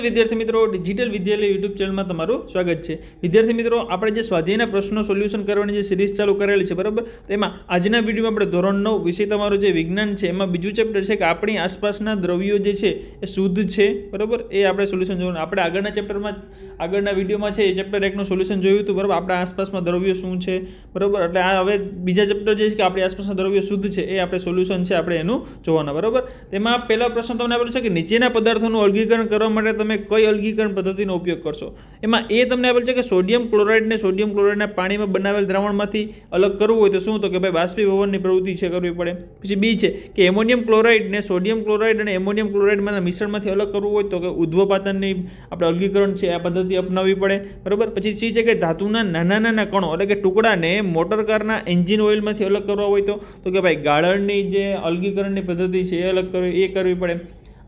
विद्यार्थी मित्रों डिजिटल विद्यालय यूट्यूब चैनल में तमारू स्वागत है। विद्यार्थी मित्रों आपणे जे स्वाध्यायना प्रश्नों सोल्यूशन करवानी जे सीरीज चालू करेली है बराबर, तेमां आजना विडियो में आपणे धोरण 9 विषय तमारो जे विज्ञान है एमां बीजું चेप्टर है कि आपणी आसपासना द्रव्यो जे छे ए शुद्ध है बराबर, ए आपणे सोल्यूशन जोवानुं। आपणे आगळना चेप्टर में आगळना विडियो में छे चेप्टर 1 નું सोल्यूशन जोयुं हतुं बराबर, आपणा आसपासमां द्रव्यो शुं छे बराबर, एटले आ हवे बीजा चेप्टर जे छे कि आपणी आसपासना द्रव्यो शुद्ध है ए आपणे सोल्यूशन छे आपणे एनुं जोवाना बराबर। तेमां पहेलो प्रश्न तमने आपेलो छे कि नीचेना पदार्थोनुं अलगीकरण करवा माटे तमे कई अलगीकरण पद्धतिनो उपयोग करशो। एमां ए तमने आपेल छे कि सोडियम क्लोराइडने पाणीमां बनावेल द्रावणमांथी अलग करवुं होय तो शुं, तो के भाई बाष्पीभवननी प्रवृत्ति छे करवी पड़े। पछी बी छे कि एमोनियम क्लोराइड ने सोडियम क्लोराइड अने एमोनियम क्लोराइडमांना मिश्रणमांथी अलग करवुं होय तो के उद्भवपातननी आपणे अलगीकरण छे आ पद्धति अपनाववी पड़े बराबर। पछी सी छे कि धातुना नाना नाना कणो એટલે કે ટુકડાને મોટરકારના એન્જિન ઓઇલમાંથી अलग करवा હોય તો કે ભાઈ ગાળણની જે અલગીકરણની પદ્ધતિ છે એ अलग કરવી પડે।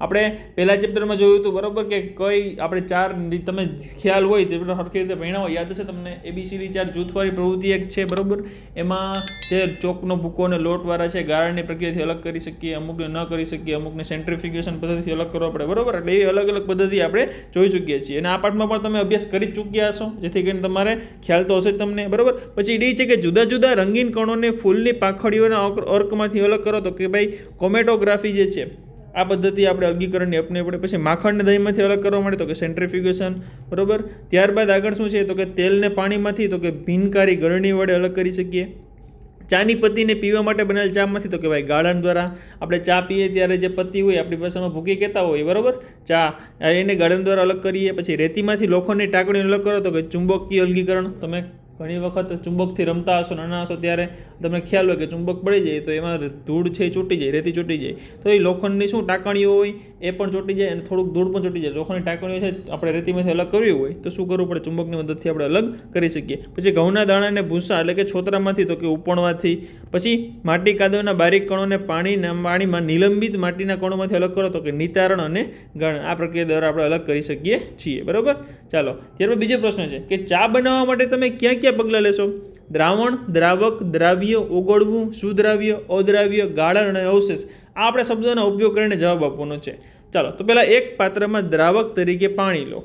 આપણે પહેલા ચેપ્ટરમાં જોયું હતું બરાબર કે કઈ આપણે ચાર તમે ખ્યાલ હોય તે સરખી રીતે ભણ્યા યાદ હશે તમને। એબીસીડી 4 જૂથવાળી પ્રવૃત્તિ એક છે બરાબર, એમાં જે ચોકનો ભૂકો અને લોટવાળા છે ગાળણની પ્રક્રિયાથી અલગ કરી શકીએ, અમુકને ન કરી શકીએ, અમુકને સેન્ટ્રીફ્યુગેશન પદ્ધતિથી અલગ કરવા પડે બરાબર। એટલે એ અલગ અલગ પદ્ધતિ આપણે જોઈ ચૂક્યા છીએ અને આ પાઠમાં પણ તમે અભ્યાસ કરી ચૂક્યા હશો, જેથી કરીને તમારે ખ્યાલ તો હશે જ તમને બરાબર। પછી ડી છે કે જુદા જુદા રંગીન કણોને ફૂલની પાંખડીઓના અર્કમાંથી અલગ કરો તો કે ભાઈ કોમેટોગ્રાફી જે છે આ પદ્ધતિ આપણે અલગીકરણની અપનાવવી પડે। પછી માખણને દહીંમાંથી અલગ કરવા માટે તો કે સેન્ટ્રીફ્યુગેશન બરાબર। ત્યારબાદ આગળ શું છે તો કે તેલને પાણીમાંથી તો કે ભીનકારી ગળણી વડે અલગ કરી શકીએ। ચાની પત્તીને પીવા માટે બનેલ ચામાંથી તો કે ભાઈ ગાળણ દ્વારા આપણે ચા પીએ ત્યારે જે પત્તી હોય આપણી ભાષામાં ભૂકી કહેતા હોય બરાબર, ચા એને ગાળણ દ્વારા અલગ કરીએ। પછી રેતીમાંથી લોખંડની ટાંકણીને અલગ કરો તો કે ચુંબકીય અલગીકરણ। તમે ઘણી વખત ચુંબકથી રમતા હશો, નાના હશો ત્યારે તમને ખ્યાલ હોય કે ચુંબક પડી જાય તો એમાં ધૂળ છે ચોટી જાય, રેતી ચોટી જાય, તો એ લોખંડની શું ટાંકણીઓ હોય એ પણ ચોટી જાય અને થોડુંક ધૂળ પણ ચોટી જાય। લોખંડની ટાંકણીઓ છે આપણે રેતીમાંથી અલગ કરવી હોય તો શું કરવું પડે, ચુંબકની મદદથી આપણે અલગ કરી શકીએ। પછી ઘઉંના દાણાને ભૂસા એટલે કે છોતરામાંથી તો કે ઉપણવાથી। પછી માટી કાદવના બારીક કણોને પાણીમાં નિલંબિત માટીના કણોમાંથી અલગ કરો તો કે નિતારણ અને ગણ, આ પ્રક્રિયા દ્વારા આપણે અલગ કરી શકીએ છીએ બરાબર। ચાલો ત્યારબાદ બીજો પ્રશ્ન છે કે ચા બનાવવા માટે તમે ક્યાં ક્યાં પગલાં લેશો? દ્રાવણ, દ્રાવક, દ્રાવ્ય, ઓગળવું, સુદ્રાવ્ય, અદ્રાવ્ય, ગાળણ અને અવશેષ, આ આપણે શબ્દોનો ઉપયોગ કરીને જવાબ આપવાનો છે। ચાલો તો પહેલાં એક પાત્રમાં દ્રાવક તરીકે પાણી લો,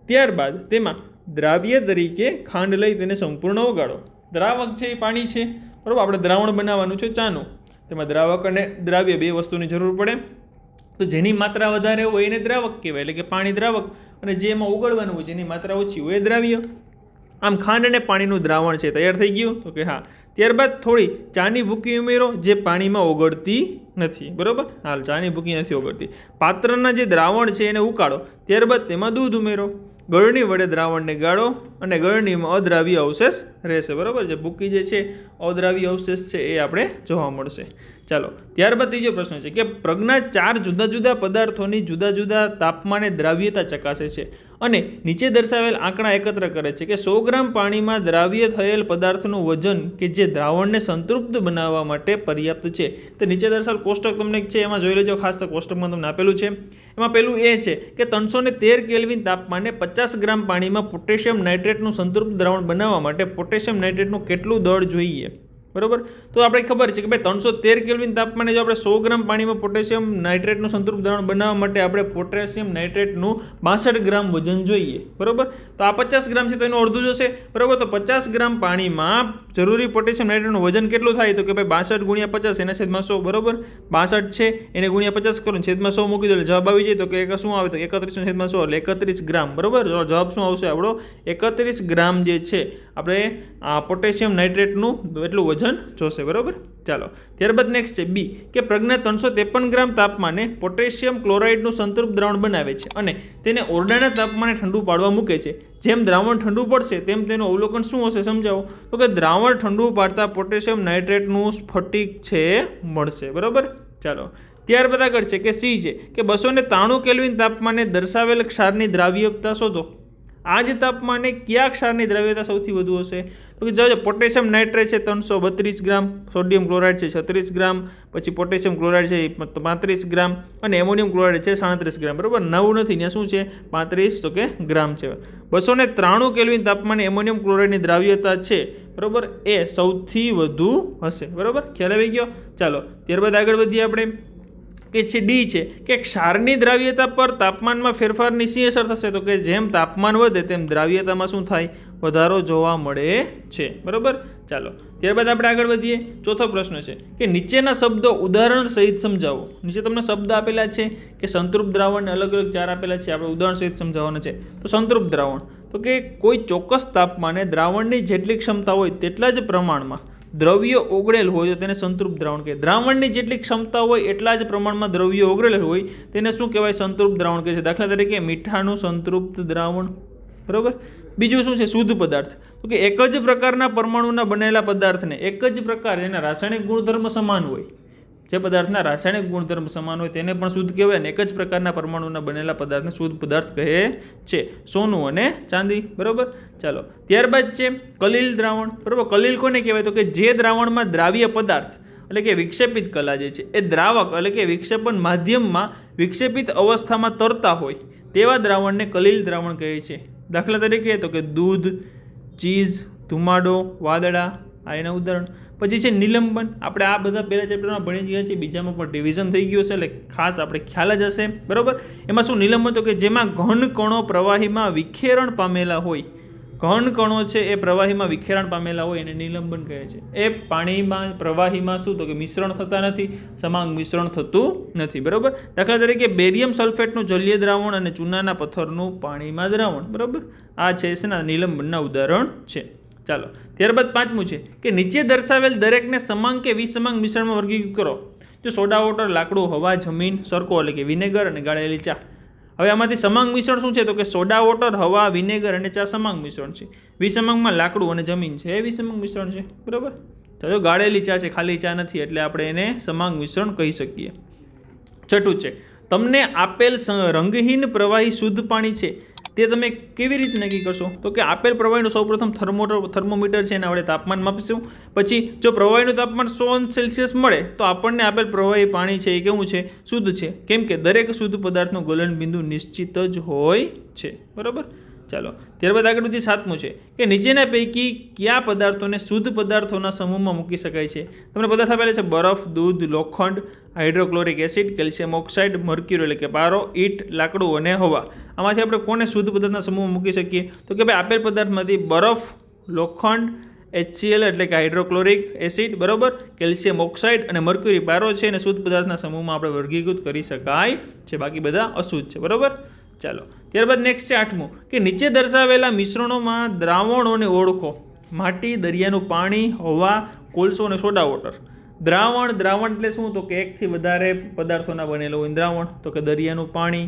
ત્યારબાદ તેમાં દ્રાવ્ય તરીકે ખાંડ લઈ તેને સંપૂર્ણ ઓગાળો। દ્રાવક છે એ પાણી છે બરાબર, આપણે દ્રાવણ બનાવવાનું છે ચાનું, તેમાં દ્રાવક અને દ્રાવ્ય બે વસ્તુની જરૂર પડે, તો જેની માત્રા વધારે હોય એને દ્રાવક કહેવાય એટલે કે પાણી દ્રાવક, અને જે એમાં ઓગળવાનું હોય જેની માત્રા ઓછી હોય એ દ્રાવ્ય। આમ ખાંડ અને પાણીનું દ્રાવણ છે તૈયાર થઈ ગયું તો કે હા। ત્યારબાદ થોડી ચાની ભૂકી ઉમેરો જે પાણીમાં ઓગળતી નથી બરાબર, હાલ ચાની ભૂકી નથી ઓગળતી। પાત્રના જે દ્રાવણ છે એને ઉકાળો, ત્યારબાદ તેમાં દૂધ ઉમેરો, ગળણી વડે દ્રાવણને ગાળો અને ગળણીમાં અદ્રાવ્ય અવશેષ રહેશે બરાબર, જે ભૂકી જે છે અદ્રાવ્ય અવશેષ છે એ આપણે જોવા મળશે। ચાલો ત્યારબાદ ત્રીજો પ્રશ્ન છે કે પ્રજ્ઞા 4 જુદા જુદા પદાર્થોની જુદા જુદા તાપમાને દ્રાવ્યતા ચકાસે છે અને નીચે દર્શાવેલ આંકડા એકત્ર કરે છે કે 100 ગ્રામ પાણીમાં દ્રાવ્ય થયેલ પદાર્થનું વજન કે જે દ્રાવણને સંતૃપ્ત બનાવવા માટે પર્યાપ્ત છે, તો નીચે દર્શાવેલ કોષ્ટક તમને છે એમાં જોઈ લેજો, ખાસ તો કોષ્ટકમાં તમને આપેલું છે। એમાં પહેલું એ છે કે 313 કેલ્વિન તાપમાને 50 ગ્રામ પાણીમાં પોટેશિયમ નાઇટ્રેટનું સંતૃપ્ત દ્રાવણ બનાવવા માટે પોટેશિયમ નાઇટ્રેટનું કેટલું દળ જોઈએ બરાબર। તો આપણે ખબર છે કે ભાઈ 313 કેલ્વિન તાપમાને જો આપણે 100 ગ્રામ પાણીમાં પોટેશિયમ નાઇટ્રેટનું સંતૃપ્ત દ્રાવણ બનાવવા માટે આપણે પોટેશિયમ નાઇટ્રેટનું 62 ગ્રામ વજન જોઈએ બરાબર, તો આ 50 ગ્રામ છે તો એનું અડધું જશે બરાબર। તો 50 ગ્રામ પાણીમાં જરૂરી પોટેશિયમ નાઇટ્રેટનું વજન કેટલું થાય તો કે ભાઈ 62 ગુણ્યા 50 એના છેદમાં 100 બરાબર, 62 છે એને ગુણ્યા 50 કરો છેદમાં 100 મૂકી દો એટલે જવાબ આવી જાય તો કે શું આવે તો 31 છેદમાં 100 એટલે 31 ગ્રામ બરાબર। જવાબ શું આવશે આપણો 31 ગ્રામ જે છે આપણે પોટેશિયમ નાઇટ્રેટનું એટલું વજન જોશે બરાબર। ચાલો ત્યારબાદ નેક્સ્ટ છે બી કે પ્રજ્ઞા 353 ગ્રામ તાપમાને પોટેશિયમ ક્લોરાઇડનું સંતૃપ્ત દ્રાવણ બનાવે છે અને તેને ઓરડાના તાપમાને ઠંડુ પાડવા મૂકે છે। જેમ દ્રાવણ ઠંડુ પડશે તેમ તેનું અવલોકન શું હશે સમજાવો, તો કે દ્રાવણ ઠંડુ પાડતા પોટેશિયમ નાઇટ્રેટનું સ્ફટિક છે મળશે બરાબર। ચાલો ત્યારબાદ આગળ છે કે સી છે કે 293 કેલ્વિન તાપમાને દર્શાવેલ ક્ષારની દ્રાવ્યતા શોધો। આ જ તાપમાને કયા ક્ષારની દ્રાવ્યતા સૌથી વધુ હશે તો કે જો પોટેશિયમ નાઇટ્રેટ છે 332 ગ્રામ, સોડિયમ ક્લોરાઇડ છે 36 ગ્રામ, પછી પોટેશિયમ ક્લોરાઇડ છે 35 ગ્રામ અને એમોનિયમ ક્લોરાઇડ છે 37 ગ્રામ બરાબર, 9 નથી ત્યાં શું છે 35 તો કે ગ્રામ છે। 293 કેલ્વિન તાપમાને એમોનિયમ ક્લોરાઇડની દ્રાવ્યતા છે બરાબર એ સૌથી વધુ હશે બરાબર, ખ્યાલ આવી ગયો। ચાલો ત્યારબાદ આગળ વધીએ આપણે કે છે ડી છે કે ક્ષારની દ્રાવ્યતા પર તાપમાનમાં ફેરફારની શી અસર થશે? તો કે જેમ તાપમાન વધે તેમ દ્રાવ્યતામાં શું થાય? વધારો જોવા મળે છે, બરાબર. ચાલો ત્યારબાદ આપણે આગળ વધીએ. ચોથો પ્રશ્ન છે કે નીચેના શબ્દો ઉદાહરણ સહિત સમજાવો. નીચે તમને શબ્દ આપેલા છે કે સંતૃપ્ત દ્રાવણને અલગ અલગ 4 આપેલા છે, આપણે ઉદાહરણ સહિત સમજાવવાના છે. તો સંતૃપ્ત દ્રાવણ તો કે કોઈ ચોક્કસ તાપમાને દ્રાવણની જેટલી ક્ષમતા હોય તેટલા જ પ્રમાણમાં દ્રવ્ય ઓગળેલ હોય તો તેને સંતૃપ્ત દ્રાવણ કહે. દ્રાવણની જેટલી ક્ષમતા હોય એટલા જ પ્રમાણમાં દ્રવ્ય ઓગળેલ હોય તેને શું કહેવાય? સંતૃપ્ત દ્રાવણ કહે છે. દાખલા તરીકે મીઠાનું સંતૃપ્ત દ્રાવણ, બરાબર. બીજું શું છે? શુદ્ધ પદાર્થ. તો કે એક જ પ્રકારના પરમાણુના બનેલા પદાર્થને એક જ પ્રકાર જેના રાસાયણિક ગુણધર્મ સમાન હોય, જે પદાર્થના રાસાયણિક ગુણધર્મ સમાન હોય તેને પણ શુદ્ધ કહેવાય અને એક જ પ્રકારના પરમાણુના બનેલા પદાર્થને શુદ્ધ પદાર્થ કહે છે. સોનું અને ચાંદી, બરાબર. ચાલો ત્યારબાદ છે કલીલ દ્રાવણ, બરાબર. કલીલ કોને કહેવાય? તો કે જે દ્રાવણમાં દ્રાવ્ય પદાર્થ એટલે કે વિક્ષેપિત કલા જે છે એ દ્રાવક એટલે કે વિક્ષેપણ માધ્યમમાં વિક્ષેપિત અવસ્થામાં તરતા હોય તેવા દ્રાવણને કલીલ દ્રાવણ કહે છે. દાખલા તરીકે તો કે દૂધ, ચીઝ, ધુમાડો, વાદળા, આ એના ઉદાહરણ. પછી છે નિલંબન. આપણે આ બધા પહેલા ચેપ્ટરમાં ભણી ગયા છીએ, બીજામાં પણ રિવિઝન થઈ ગયું હશે એટલે ખાસ આપણે ખ્યાલ જ હશે, બરાબર. એમાં શું નિલંબન? તો કે જેમાં ઘન કણો પ્રવાહીમાં વિખેરણ પામેલા હોય, ઘન કણો છે એ પ્રવાહીમાં વિખેરણ પામેલા હોય એને નિલંબન કહે છે. એ પાણીમાં પ્રવાહીમાં શું? તો કે મિશ્રણ થતા નથી, સમાંગ મિશ્રણ થતું નથી, બરાબર. દાખલા તરીકે બેરિયમ સલ્ફેટનું જલીય દ્રાવણ અને ચૂનાના પથ્થરનું પાણીમાં દ્રાવણ, બરાબર. આ છે એના નિલંબનના ઉદાહરણ છે. ચાલો ત્યારબાદ પાંચમું છે કે નીચે દર્શાવેલ દરેકને સમાંગ કે વિસમાંગ મિશ્રણમાં વર્ગીકૃત કરો. જો સોડા વોટર, લાકડું, હવા, જમીન, સરકો એટલે કે વિનેગર અને ગાળેલી ચા. હવે આમાંથી સમાંગ મિશ્રણ શું છે? તો કે સોડા વોટર, હવા, વિનેગર અને ચા સમાંગ મિશ્રણ છે. વિસમાંગમાં લાકડું અને જમીન છે એ વિસમાંગ મિશ્રણ છે, બરાબર. ચાલો ગાળેલી ચા છે, ખાલી ચા નથી એટલે આપણે એને સમાંગ મિશ્રણ કહી શકીએ. છઠ્ઠું છે તમને આપેલ રંગહીન પ્રવાહી શુદ્ધ પાણી છે તે તમે કેવી રીતે નક્કી કરશો? તો કે આપેલ પ્રવાહીનું સૌપ્રથમ થર્મોમીટર છે એના વડે તાપમાન માપીશું. પછી જો પ્રવાહીનું તાપમાન 100°C મળે તો આપણને આપેલ પ્રવાહી પાણી છે એ કેવું છે? શુદ્ધ છે. કેમ કે દરેક શુદ્ધ પદાર્થનું ગલન બિંદુ નિશ્ચિત જ હોય છે, બરાબર. ચાલો ત્યારબાદ આગળ બધી સાતમું છે કે નીચેના પૈકી કયા પદાર્થોને શુદ્ધ પદાર્થોના સમૂહમાં મૂકી શકાય છે? તમને પદાર્થ આપેલા છે બરફ, દૂધ, લોખંડ, hydrochloric acid, calcium oxide, mercury એટલે કે પારો, ઈંટ, લાકડું અને હવા. આમાંથી આપણે કોને શુદ્ધ પદાર્થના સમૂહમાં મૂકી શકીએ? તો કે ભાઈ આપેલ પદાર્થમાંથી બરફ, લોખંડ, HCl એટલે કે હાઇડ્રોક્લોરિક એસિડ, બરાબર, કેલ્શિયમ ઓક્સાઇડ અને મર્ક્યુરી પારો છે અને શુદ્ધ પદાર્થના સમૂહમાં આપણે વર્ગીકૃત કરી શકાય છે. બાકી બધા અશુદ્ધ છે, બરાબર. ચાલો ત્યારબાદ નેક્સ્ટ છે આઠમું કે નીચે દર્શાવેલા મિશ્રણોમાં દ્રાવણોને ઓળખો. માટી, દરિયાનું પાણી, હવા, કોલસો અને સોડા વોટર. દ્રાવણ એટલે શું? તો કે એકથી વધારે પદાર્થોના બનેલો હોય દ્રાવણ. તો કે દરિયાનું પાણી,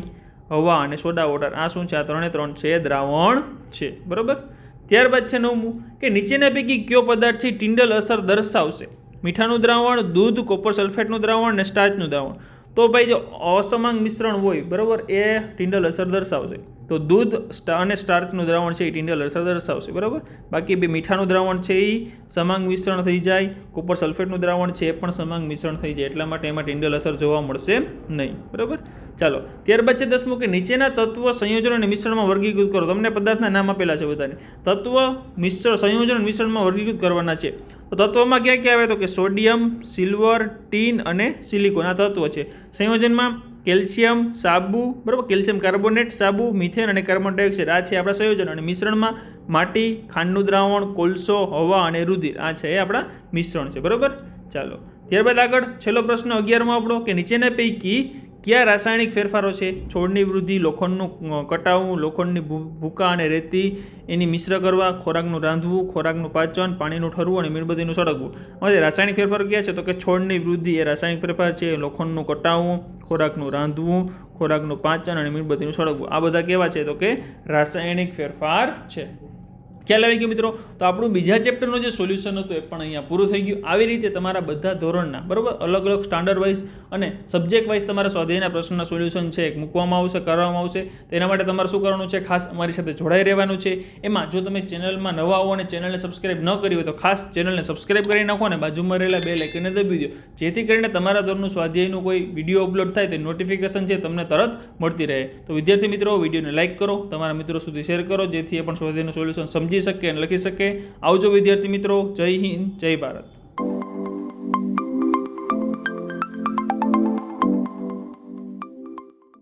હવા અને સોડા વોટર. આ શું છે? આ 3 છે દ્રાવણ છે, બરાબર. ત્યારબાદ છે નવમું કે નીચેના પૈકી કયો પદાર્થ છે ટિન્ડલ અસર દર્શાવશે? મીઠાનું દ્રાવણ, દૂધ, કોપર સલ્ફેટનું દ્રાવણ અને સ્ટાર્ચનું દ્રાવણ. તો ભાઈ જો અસમાંગ મિશ્રણ હોય, બરાબર, એ ટિન્ડલ અસર દર્શાવશે. તો દૂધ અને સ્ટાર્ચનું દ્રાવણ છે એ ટિન્ડલ અસર દર્શાવશે, બરાબર. બાકી બે મીઠાનું દ્રાવણ છે એ સમાંગ મિશ્રણ થઈ જાય, કોપર સલ્ફેટનું દ્રાવણ છે એ પણ સમાંગ મિશ્રણ થઈ જાય, એટલા માટે એમાં ટિન્ડલ અસર જોવા મળશે નહીં, બરાબર. ચાલો ત્યારબાદ છે 10મું કે નીચેના તત્વ સંયોજન અને મિશ્રણમાં વર્ગીકૃત કરો. તમને પદાર્થના નામ આપેલા છે બધાને. તત્વ, સંયોજન અને મિશ્રણમાં વર્ગીકૃત કરવાના છે. તો તત્વમાં ક્યાં ક્યાં આવે? તો કે સોડિયમ, સિલ્વર, ટીન અને સિલિકોન આ તત્વ છે. સંયોજનમાં કેલ્શિયમ, સાબુ, બરાબર, કેલ્શિયમ કાર્બોનેટ, સાબુ, મિથેન અને કાર્બન ડાયોક્સાઇડ આ છે આપણા સંયોજન. અને મિશ્રણમાં માટી, ખાંડનું દ્રાવણ, કોલસો, હવા અને રુધિર આ છે એ આપણા મિશ્રણ છે, બરાબર. ચાલો ત્યારબાદ આગળ છેલ્લો પ્રશ્ન 11મો આપણો કે નીચેના પૈકી કયા રાસાયણિક ફેરફારો છે? છોડની વૃદ્ધિ, લોખંડનું કટાવવું, લોખંડની ભૂકા અને રેતી એની મિશ્ર કરવા, ખોરાકનું રાંધવું, ખોરાકનું પાચન, પાણીનું ઠરવું અને મીણબત્તીનું સળગવું. હવે રાસાયણિક ફેરફારો ક્યાં છે? તો કે છોડની વૃદ્ધિ એ રાસાયણિક ફેરફાર છે, લોખંડનું કટાવવું, ખોરાકનું રાંધવું, ખોરાકનું પાચન અને મીણબત્તીનું સળગવું આ બધા કેવા છે? તો કે રાસાયણિક ફેરફાર છે. ખ્યાલ આવી ગયો મિત્રો? તો આપણું બીજા ચેપ્ટરનું જે સોલ્યુશન હતું એ પણ અહીંયા પૂરું થઈ ગયું. આવી રીતે તમારા બધા ધોરણના, બરાબર, અલગ અલગ સ્ટાન્ડર્ડ વાઇઝ અને સબ્જેક્ટ વાઇઝ તમારા સ્વાધ્યાયના પ્રશ્નના સોલ્યુશન છે એક મૂકવામાં આવશે, કરવામાં આવશે. તેના માટે તમારે શું કરવાનું છે? ખાસ અમારી સાથે જોડાઈ રહેવાનું છે. એમાં જો તમે ચેનલમાં નવા આવો અને ચેનલને સબસ્ક્રાઇબ ન કરી હોય તો ખાસ ચેનલને સબસ્ક્રાઇબ કરી નાખો અને બાજુમાં રહેલા બેલ આઇકનને દબાવી દો, જેથી કરીને તમારા ધોરણનું સ્વાધ્યાયનું કોઈ વિડીયો અપલોડ થાય તે નોટિફિકેશન છે તમને તરત મળતી રહે. તો વિદ્યાર્થી મિત્રો, વિડીયોને લાઇક કરો, તમારા મિત્રો સુધી શેર કરો, જેથી એ પણ સ્વાધ્યાયનું સોલ્યુશન સમજી શકે અને લખી શકે. આવજો વિદ્યાર્થી મિત્રો. જય હિન્દ, જય ભારત.